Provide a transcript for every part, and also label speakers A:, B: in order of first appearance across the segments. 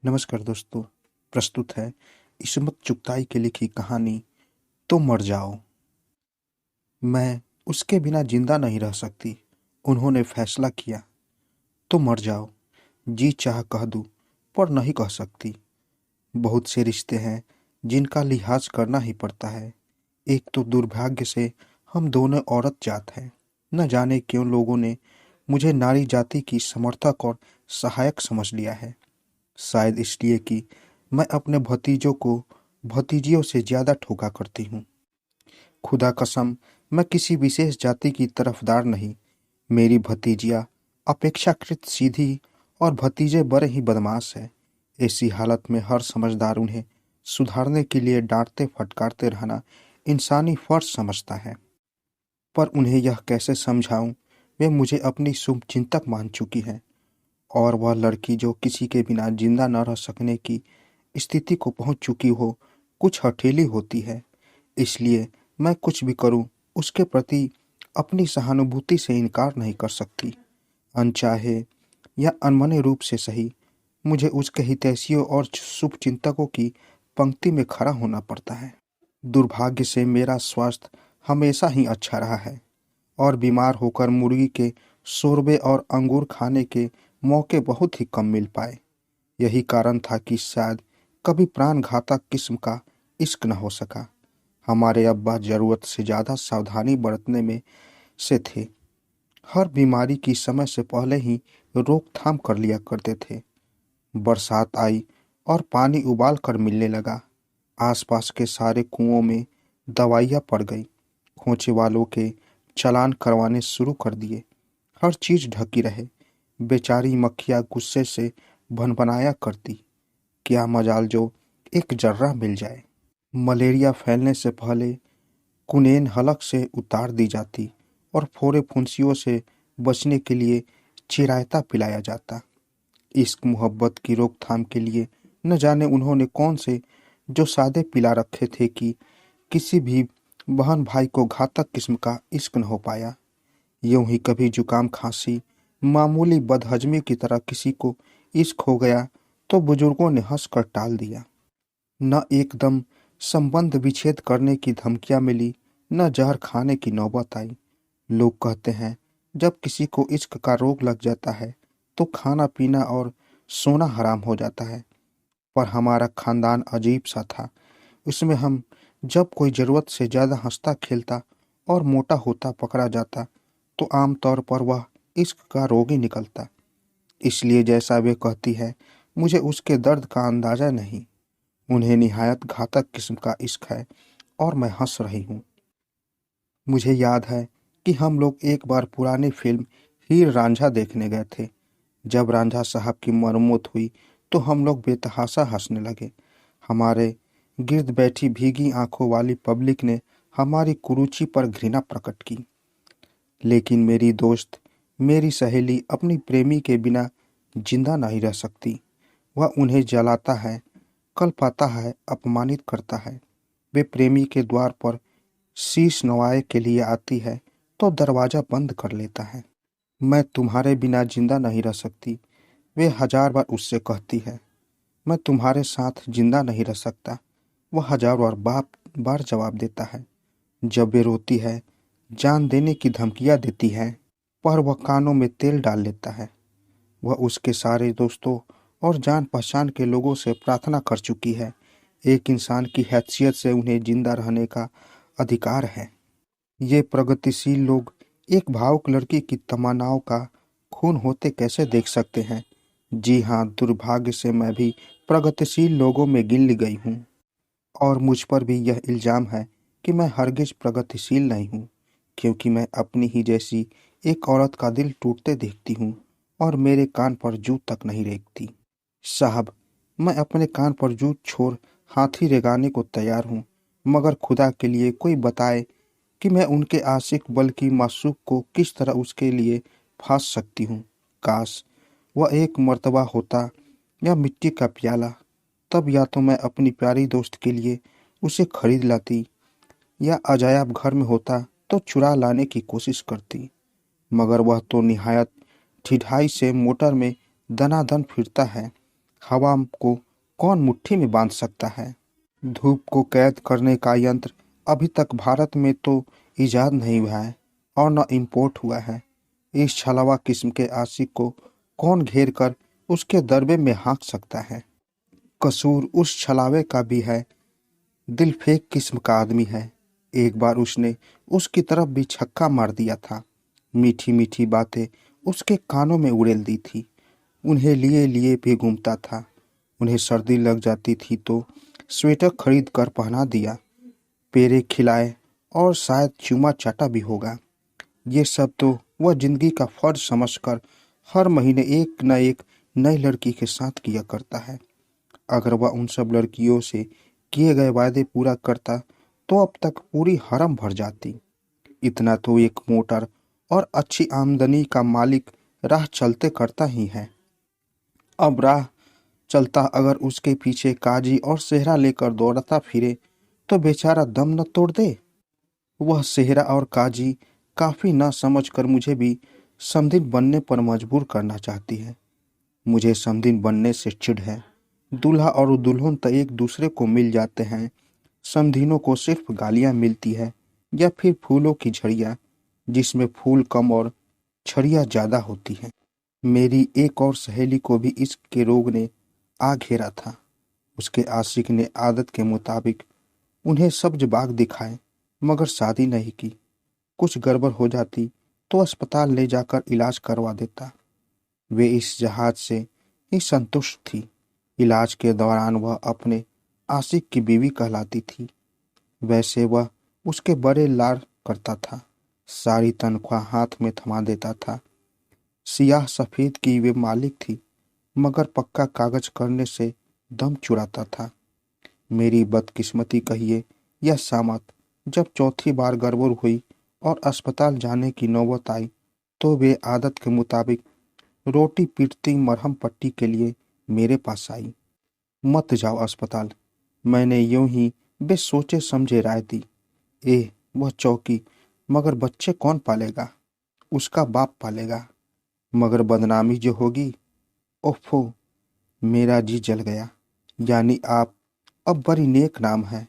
A: नमस्कार दोस्तों। प्रस्तुत है इस्मत चुगताई की लिखी कहानी तो मर जाओ। मैं उसके बिना जिंदा नहीं रह सकती। उन्होंने फैसला किया तो मर जाओ। जी चाह कह दूं पर नहीं कह सकती। बहुत से रिश्ते हैं जिनका लिहाज करना ही पड़ता है। एक तो दुर्भाग्य से हम दोनों औरत जात हैं। न जाने क्यों लोगों ने मुझे नारी जाति की समर्थक और सहायक समझ लिया है। शायद इसलिए कि मैं अपने भतीजों को भतीजियों से ज्यादा ठोका करती हूँ। खुदा कसम, मैं किसी विशेष जाति की तरफदार नहीं। मेरी भतीजियाँ अपेक्षाकृत सीधी और भतीजे बड़े ही बदमाश हैं। ऐसी हालत में हर समझदार उन्हें सुधारने के लिए डांटते फटकारते रहना इंसानी फर्ज समझता है। पर उन्हें यह कैसे समझाऊं? वे मुझे अपनी शुभचिंतक मान चुकी हैं और वह लड़की जो किसी के बिना जिंदा न रह सकने की स्थिति को पहुंच चुकी हो, कुछ हठीली होती है। इसलिए मैं कुछ भी करूं, उसके प्रति अपनी सहानुभूति से इनकार नहीं कर सकती। अनचाहे या अनमने रूप से सही, मुझे उसके हितैषियों और शुभचिंतकों की पंक्ति में खड़ा होना पड़ता है। दुर्भाग्य से मेरा स्वास्थ्य हमेशा ही अच्छा रहा है और बीमार होकर मुर्गी के शोरबे और अंगूर खाने के मौके बहुत ही कम मिल पाए। यही कारण था कि शायद कभी प्राणघातक किस्म का इश्क न हो सका। हमारे अब्बा जरूरत से ज्यादा सावधानी बरतने में से थे। हर बीमारी की समय से पहले ही रोकथाम कर लिया करते थे। बरसात आई और पानी उबाल कर मिलने लगा। आसपास के सारे कुओं में दवाइयाँ पड़ गई। खोचे वालों के चालान करवाने शुरू कर दिए। हर चीज ढकी रहे। बेचारी मक्खियाँ गुस्से से भनभनाया करती, क्या मजाल जो एक जर्रा मिल जाए। मलेरिया फैलने से पहले कुनैन हलक से उतार दी जाती और फोड़े फुंसियों से बचने के लिए चिरायता पिलाया जाता। इश्क मोहब्बत की रोकथाम के लिए न जाने उन्होंने कौन से जो सादे पिला रखे थे कि किसी भी बहन भाई को घातक किस्म का इश्क न हो पाया। यूं ही कभी जुकाम खांसी मामूली बदहजमी की तरह किसी को इश्क हो गया तो बुजुर्गों ने हंसकर टाल दिया। न एकदम संबंध विच्छेद करने की धमकियां मिली, न जहर खाने की नौबत आई। लोग कहते हैं जब किसी को इश्क का रोग लग जाता है तो खाना पीना और सोना हराम हो जाता है। पर हमारा खानदान अजीब सा था। उसमें हम जब कोई जरूरत से ज्यादा हंसता खेलता और मोटा होता पकड़ा जाता तो आमतौर पर वह इश्क का रोगी निकलता। इसलिए जैसा वे कहती है, मुझे उसके दर्द का अंदाजा नहीं। उन्हें निहायत घातक किस्म का इश्क है और मैं हंस रही हूँ। मुझे याद है कि हम लोग एक बार पुरानी फिल्म हीर रांझा देखने गए थे। जब रांझा साहब की मरम्मत हुई तो हम लोग बेतहाशा हंसने लगे। हमारे गिर्द बैठी भीगी आंखों वाली पब्लिक ने हमारी कुरुचि पर घृणा प्रकट की। लेकिन मेरी दोस्त, मेरी सहेली अपनी प्रेमी के बिना जिंदा नहीं रह सकती। वह उन्हें जलाता है, कलपाता है, अपमानित करता है। वे प्रेमी के द्वार पर शीश नवाए के लिए आती है तो दरवाजा बंद कर लेता है। मैं तुम्हारे बिना जिंदा नहीं रह सकती, वे हजार बार उससे कहती है। मैं तुम्हारे साथ जिंदा नहीं रह सकता, वह हजार बार जवाब देता है। जब वे रोती है, जान देने की धमकियां देती है, पर वह कानों में तेल डाल लेता है। वह उसके सारे दोस्तों और जान पहचान के लोगों से प्रार्थना कर चुकी है। एक इंसान की हैसियत से उन्हें जिंदा रहने का अधिकार है। ये प्रगतिशील लोग एक भावुक लड़की की तमन्नाओं का खून होते कैसे देख सकते हैं? जी हाँ, दुर्भाग्य से मैं भी प्रगतिशील लोगों में गिन ली गई हूँ और मुझ पर भी यह इल्जाम है कि मैं हरगिज प्रगतिशील नहीं हूँ, क्योंकि मैं अपनी ही जैसी एक औरत का दिल टूटते देखती हूँ और मेरे कान पर जूं तक नहीं रेंगती। साहब, मैं अपने कान पर जूं छोड़ हाथी रेंगाने को तैयार हूँ, मगर खुदा के लिए कोई बताए कि मैं उनके आशिक बल्कि मासूक को किस तरह उसके लिए फांस सकती हूँ। काश वह एक मर्तबा होता या मिट्टी का प्याला, तब या तो मैं अपनी प्यारी दोस्त के लिए उसे खरीद लाती या अजायब घर में होता तो चुरा लाने की कोशिश करती। मगर वह तो निहायत ठिठाई से मोटर में दनादन फिरता है। हवा को कौन मुट्ठी में बांध सकता है? धूप को कैद करने का यंत्र अभी तक भारत में तो इजाद नहीं हुआ है और न इम्पोर्ट हुआ है। इस छलावा किस्म के आशिक को कौन घेर कर उसके दरबे में हाँक सकता है? कसूर उस छलावे का भी है, दिल फेंक किस्म का आदमी है। एक बार उसने उसकी तरफ भी छक्का मार दिया था। मीठी मीठी बातें उसके कानों में उड़ेल दी थी। उन्हें लिए लिए भी घूमता था। उन्हें सर्दी लग जाती थी तो स्वेटर खरीद कर पहना दिया, पेरे खिलाए और शायद चूमा चाटा भी होगा। ये सब तो वह जिंदगी का फर्ज समझकर हर महीने एक न एक नई लड़की के साथ किया करता है। अगर वह उन सब लड़कियों से किए गए वायदे पूरा करता तो अब तक पूरी हरम भर जाती। इतना तो एक मोटर और अच्छी आमदनी का मालिक राह चलते करता ही है। अब राह चलता अगर उसके पीछे काजी और सेहरा लेकर दौड़ता फिरे तो बेचारा दम न तोड़ दे। वह सेहरा और काजी काफी न समझकर मुझे भी समधिन बनने पर मजबूर करना चाहती है। मुझे समधिन बनने से चिढ़ है। दूल्हा और दुल्हन तो एक दूसरे को मिल जाते हैं, समधिनों को सिर्फ गालियां मिलती है या फिर फूलों की झड़ियां जिसमें फूल कम और छड़ियां ज्यादा होती हैं। मेरी एक और सहेली को भी इसके रोग ने आ घेरा था। उसके आशिक ने आदत के मुताबिक उन्हें सब्ज बाग दिखाए मगर शादी नहीं की। कुछ गड़बड़ हो जाती तो अस्पताल ले जाकर इलाज करवा देता। वे इस जहाज से ही संतुष्ट थी। इलाज के दौरान वह अपने आशिक की बीवी कहलाती थी। वैसे वह उसके बड़े लाड करता था। सारी तनख्वाह हाथ में थमा देता था। सियाह सफेद की वे मालिक थी मगर पक्का कागज करने से दम चुराता था। मेरी बदकिस्मती कहिए या सामत, जब चौथी बार गड़बड़ हुई और अस्पताल जाने की नौबत आई तो वे आदत के मुताबिक रोटी पीटती मरहम पट्टी के लिए मेरे पास आई। मत जाओ अस्पताल, मैंने यूं ही बेसोचे समझे राय दी। वह चौकी, मगर बच्चे कौन पालेगा? उसका बाप पालेगा। मगर बदनामी जो होगी, ओफो, मेरा जी जल गया। यानी आप अब बड़ी नेक नाम है।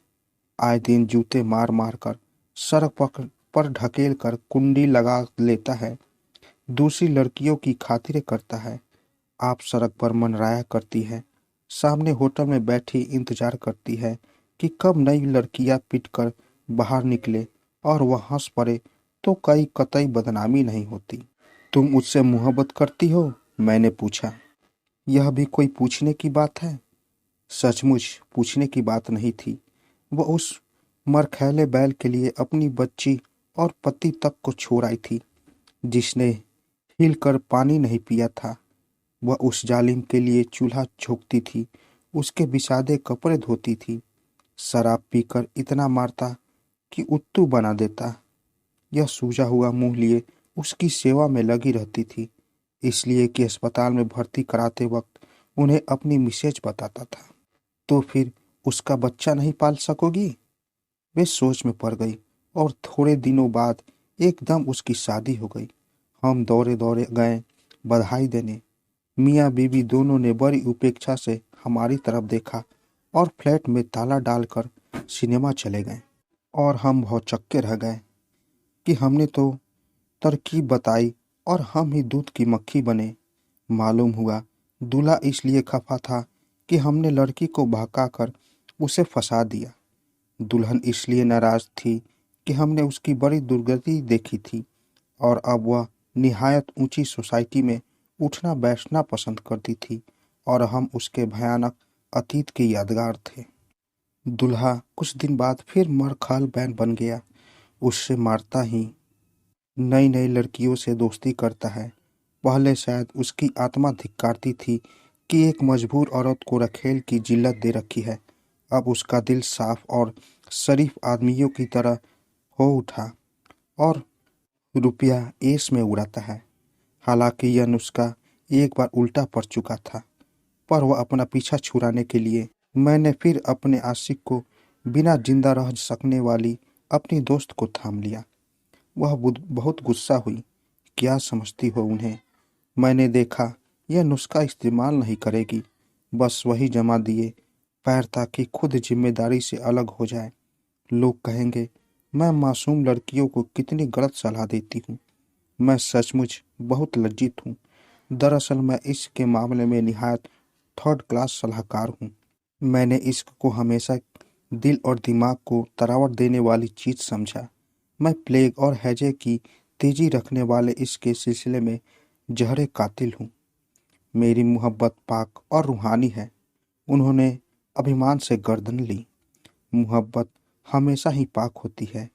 A: आए दिन जूते मार मार कर सड़क पर ढकेल कर कुंडी लगा लेता है। दूसरी लड़कियों की खातिरें करता है। आप सड़क पर मनराया करती है। सामने होटल में बैठी इंतजार करती है कि कब नई लड़कियां पिट कर बाहर निकले और वह हंस पड़े तो कई कतई बदनामी नहीं होती। तुम उससे मोहब्बत करती हो? मैंने पूछा। यह भी कोई पूछने की बात है? सचमुच पूछने की बात नहीं थी। वह उस मरखैले बैल के लिए अपनी बच्ची और पति तक को छोड़ आई थी जिसने हिल कर पानी नहीं पिया था। वह उस जालिम के लिए चूल्हा झोंकती थी, उसके बिसादे कपड़े धोती थी, शराब पीकर इतना मारता कि उत्तू बना देता। यह सूजा हुआ मुंह लिए उसकी सेवा में लगी रहती थी, इसलिए कि अस्पताल में भर्ती कराते वक्त उन्हें अपनी मिसेज बताता था। तो फिर उसका बच्चा नहीं पाल सकोगी? वे सोच में पड़ गई और थोड़े दिनों बाद एकदम उसकी शादी हो गई। हम दौड़े दौड़े गए बधाई देने। मियाँ बीवी दोनों ने बड़ी उपेक्षा से हमारी तरफ देखा और फ्लैट में ताला डालकर सिनेमा चले गए। और हम भौचक्के रह गए कि हमने तो तरकीब बताई और हम ही दूध की मक्खी बने। मालूम हुआ दूल्हा इसलिए खफा था कि हमने लड़की को बहकाकर उसे फंसा दिया। दुल्हन इसलिए नाराज थी कि हमने उसकी बड़ी दुर्गति देखी थी और अब वह निहायत ऊंची सोसाइटी में उठना बैठना पसंद करती थी और हम उसके भयानक अतीत के यादगार थे। दूल्हा कुछ दिन बाद फिर मरखाल बैन बन गया। उससे मारता ही नई नई लड़कियों से दोस्ती करता है। पहले शायद उसकी आत्मा धिक्कारती थी कि एक मजबूर औरत को रखेल की जिल्लत दे रखी है। अब उसका दिल साफ और शरीफ आदमियों की तरह हो उठा और रुपया ऐश में उड़ाता है। हालांकि यह नुस्खा एक बार उल्टा पड़ चुका था, पर वह अपना पीछा छुड़ाने के लिए मैंने फिर अपने आशिक को बिना जिंदा रह सकने वाली अपनी दोस्त को थाम लिया। वह बहुत गुस्सा हुई। क्या समझती हो उन्हें? मैंने देखा यह नुस्खा इस्तेमाल नहीं करेगी बस वही जमा दिए पैर ताकि खुद जिम्मेदारी से अलग हो जाए। लोग कहेंगे मैं मासूम लड़कियों को कितनी गलत सलाह देती हूँ। मैं सचमुच बहुत लज्जित हूँ। दरअसल मैं इश्क के मामले में निहायत थर्ड क्लास सलाहकार हूँ। मैंने इश्क को हमेशा दिल और दिमाग को तरावट देने वाली चीज समझा। मैं प्लेग और हैजे की तेजी रखने वाले इश्क के सिलसिले में जहरे कातिल हूँ। मेरी मोहब्बत पाक और रूहानी है। उन्होंने अभिमान से गर्दन ली। मोहब्बत हमेशा ही पाक होती है।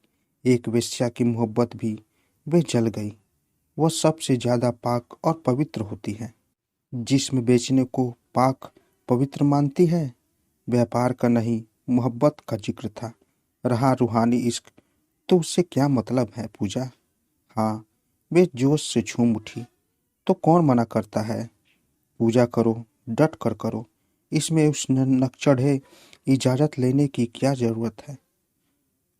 A: एक वेश्या की मोहब्बत भी वे जल गई। वह सबसे ज्यादा पाक और पवित्र होती है। जिस्म बेचने को पाक पवित्र मानती है। व्यापार का नहीं, मोहब्बत का जिक्र था। रहा रूहानी इश्क, तो उससे क्या मतलब है पूजा। हाँ, वे जोश से झूम उठी। तो कौन मना करता है। पूजा करो, डट कर करो। इसमें उस नकचढ़े इजाजत लेने की क्या जरूरत है।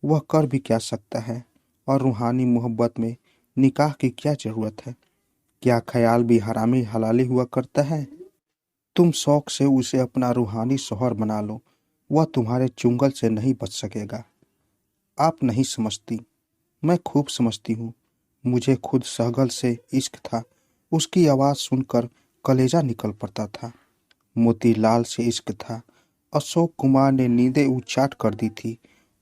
A: वह कर भी क्या सकता है। और रूहानी मोहब्बत में निकाह की क्या जरूरत है। क्या ख्याल भी हरामी हलाली हुआ करता है। तुम शौक से उसे अपना रूहानी शौहर बना लो। वह तुम्हारे चुंगल से नहीं बच सकेगा। आप नहीं समझती। मैं खूब समझती हूँ। मुझे खुद सहगल से इश्क था। उसकी आवाज़ सुनकर कलेजा निकल पड़ता था। मोतीलाल से इश्क था। अशोक कुमार ने नींदें उचाट कर दी थी।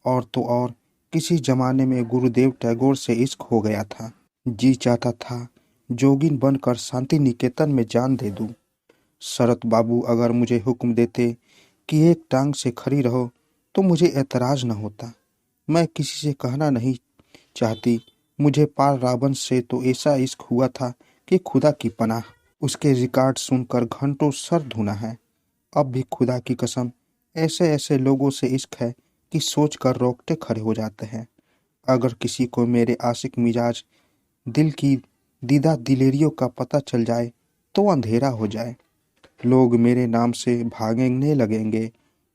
A: और तो और किसी जमाने में गुरुदेव टैगोर से इश्क हो गया था। जी चाहता था जोगिन बनकर शांति निकेतन में जान दे दूं। शरत बाबू अगर मुझे हुक्म देते कि एक टांग से खड़ी रहो तो मुझे ऐतराज न होता। मैं किसी से कहना नहीं चाहती। मुझे पाल रावण से तो ऐसा इश्क हुआ था कि खुदा की पनाह। उसके रिकॉर्ड सुनकर घंटों सर धुना है। अब भी खुदा की कसम ऐसे ऐसे लोगों से इश्क है कि सोच कर रोकटे खड़े हो जाते हैं। अगर किसी को मेरे आशिक मिजाज दिल की दीदा दिलेरियों का पता चल जाए तो अंधेरा हो जाए। लोग मेरे नाम से भागने लगेंगे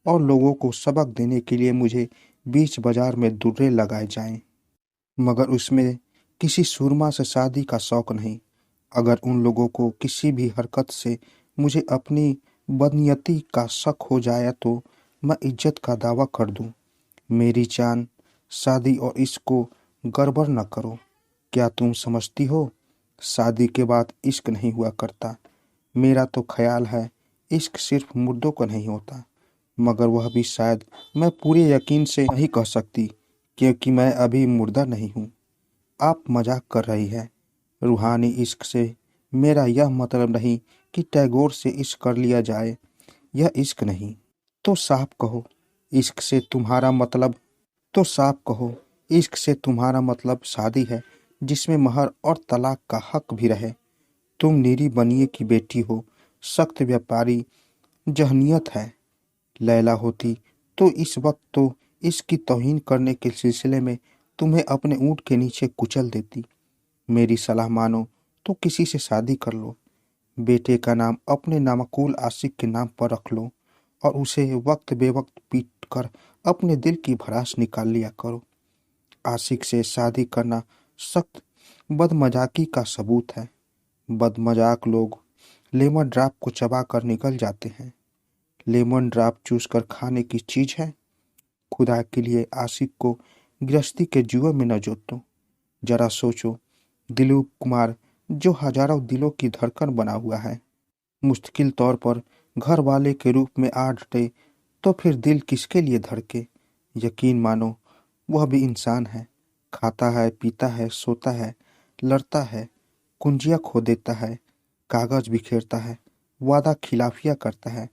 A: और लोगों को सबक देने के लिए मुझे बीच बाजार में दुर्रे लगाए जाएं। मगर उसमें किसी सूरमा से शादी का शौक नहीं। अगर उन लोगों को किसी भी हरकत से मुझे अपनी बदनीयती का शक हो जाए तो मैं इज्जत का दावा कर दूं। मेरी जान, शादी और इश्क को गड़बड़ न करो। क्या तुम समझती हो शादी के बाद इश्क नहीं हुआ करता। मेरा तो ख्याल है इश्क सिर्फ मुर्दों को नहीं होता। मगर वह भी शायद मैं पूरे यकीन से नहीं कह सकती क्योंकि मैं अभी मुर्दा नहीं हूँ। आप मजाक कर रही है। रूहानी इश्क से मेरा यह मतलब नहीं कि टैगोर से इश्क कर लिया जाए। यह इश्क नहीं। तो साफ कहो इश्क से तुम्हारा मतलब तो साफ कहो इश्क से तुम्हारा मतलब शादी है जिसमें महर और तलाक का हक भी रहे। तुम नीरी बनिए की बेटी हो। सख्त व्यापारी जहनीत है। लैला होती तो इस वक्त तो इसकी तौहीन करने के सिलसिले में तुम्हें अपने ऊँट के नीचे कुचल देती। मेरी सलाह मानो तो किसी से शादी कर लो। बेटे का नाम अपने नामकुल आशिक के नाम पर रख लो और उसे वक्त बेवक्त पीट कर अपने दिल की भड़ास निकाल लिया करो। आशिक से शादी करना सख्त बदमजाकी का सबूत है। बदमजाक लोग लेमन ड्राप को चबा कर निकल जाते हैं। लेमन ड्राप चूस कर खाने की चीज है। खुदा के लिए आशिक को गृहस्थी के जुए में न जोतो। जरा सोचो दिलीप कुमार जो हजारों दिलों की धड़कन बना हुआ है मुश्किल तौर पर घर वाले के रूप में आ डटे तो फिर दिल किसके लिए धड़के। यकीन मानो वह भी इंसान है। खाता है, पीता है, सोता है, लड़ता है, कुंजियां खो देता है, कागज बिखेरता है, वादा खिलाफिया करता है,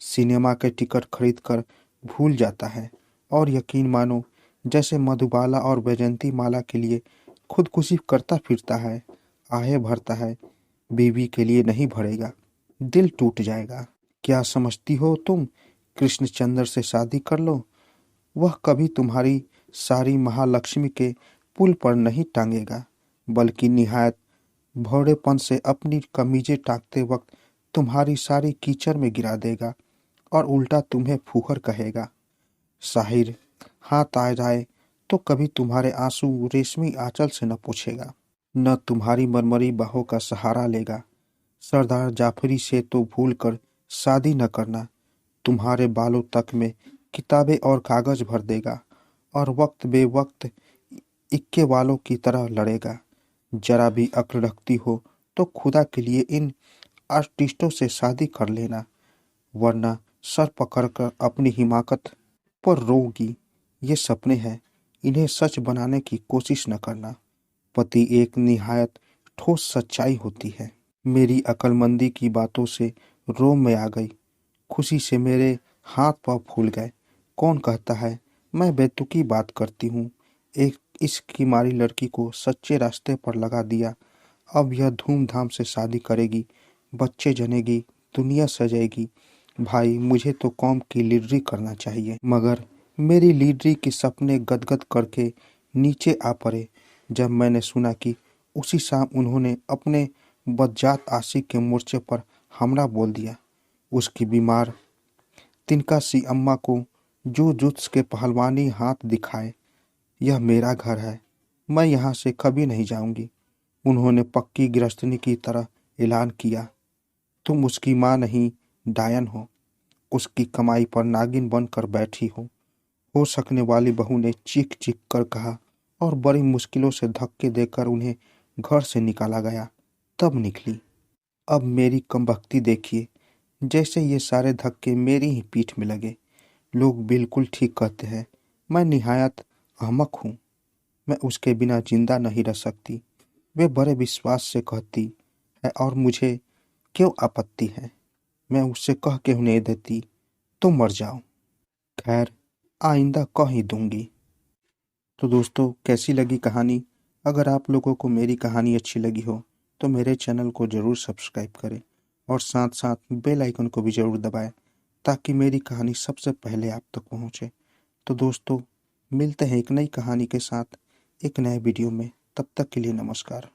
A: सिनेमा के टिकट खरीद कर भूल जाता है और यकीन मानो जैसे मधुबाला और वैजंती माला के लिए खुदकुशी करता फिरता है। आहें भरता है, बीवी के लिए नहीं भरेगा। दिल टूट जाएगा। क्या समझती हो तुम कृष्णचंद्र से शादी कर लो। वह कभी तुम्हारी सारी महालक्ष्मी के पुल पर नहीं टांगेगा बल्कि निहायत भौड़ेपन से अपनी कमीजें टांगते वक्त तुम्हारी सारी कीचड़ में गिरा देगा और उल्टा तुम्हें फूहर कहेगा। साहिर हाथ आ जाए तो कभी तुम्हारे आंसू रेशमी आंचल से न पूछेगा, न तुम्हारी मरमरी बाहों का सहारा लेगा। सरदार जाफरी से तो भूल कर शादी न करना तुम्हारे बालों तक में किताबें और कागज भर देगा और वक्त बेवक्त इक्के वालों की तरह लड़ेगा। जरा भी अक्ल रखती हो तो खुदा के लिए इन आर्टिस्टों से शादी कर लेना, वरना सर पकड़कर अपनी हिमाकत पर रोगी। ये सपने हैं, इन्हें सच बनाने की कोशिश न करना। पति एक निहायत ठोस सच्चाई होती है। मेरी अक्लमंदी की बातों से रोम में आ गई। खुशी से मेरे हाथ पांव फूल गए। कौन कहता है मैं बेतुकी बात करती हूँ। एक इश्क की मारी लड़की को सच्चे रास्ते पर लगा दिया। अब यह धूमधाम से शादी करेगी, बच्चे जनेगी, दुनिया सजेगी। भाई मुझे तो कौम की लीडरी करना चाहिए, मगर मेरी लीडरी के सपने गदगद करके नीचे आ पड़े जब मैंने सुना कि उसी शाम उन्होंने अपने बदजात आशिक के मोर्चे पर हमला बोल दिया। उसकी बीमार तिनका सी अम्मा को जो जुत्स के पहलवानी हाथ दिखाए। यह मेरा घर है, मैं यहाँ से कभी नहीं जाऊंगी। उन्होंने पक्की गृहस्थनी की तरह ऐलान किया। तुम उसकी माँ नहीं, डायन हो। उसकी कमाई पर नागिन बनकर बैठी हो सकने वाली बहू ने चीख चीख कर कहा और बड़ी मुश्किलों से धक्के देकर उन्हें घर से निकाला गया। तब निकली। अब मेरी कमबख्ती देखिए, जैसे ये सारे धक्के मेरी ही पीठ में लगे। लोग बिल्कुल ठीक कहते हैं, मैं निहायत अहमक हूँ। मैं उसके बिना जिंदा नहीं रह सकती। वे बड़े विश्वास से कहती है और मुझे क्यों आपत्ति है। मैं उससे कह के उन्हें देती तो मर जाओ। खैर, आइंदा कह ही दूंगी। तो दोस्तों, कैसी लगी कहानी? अगर आप लोगों को मेरी कहानी अच्छी लगी हो तो मेरे चैनल को ज़रूर सब्सक्राइब करें और साथ साथ बेल आइकन को भी ज़रूर दबाएं ताकि मेरी कहानी सबसे पहले आप तक पहुंचे। तो दोस्तों, मिलते हैं एक नई कहानी के साथ एक नए वीडियो में। तब तक के लिए नमस्कार।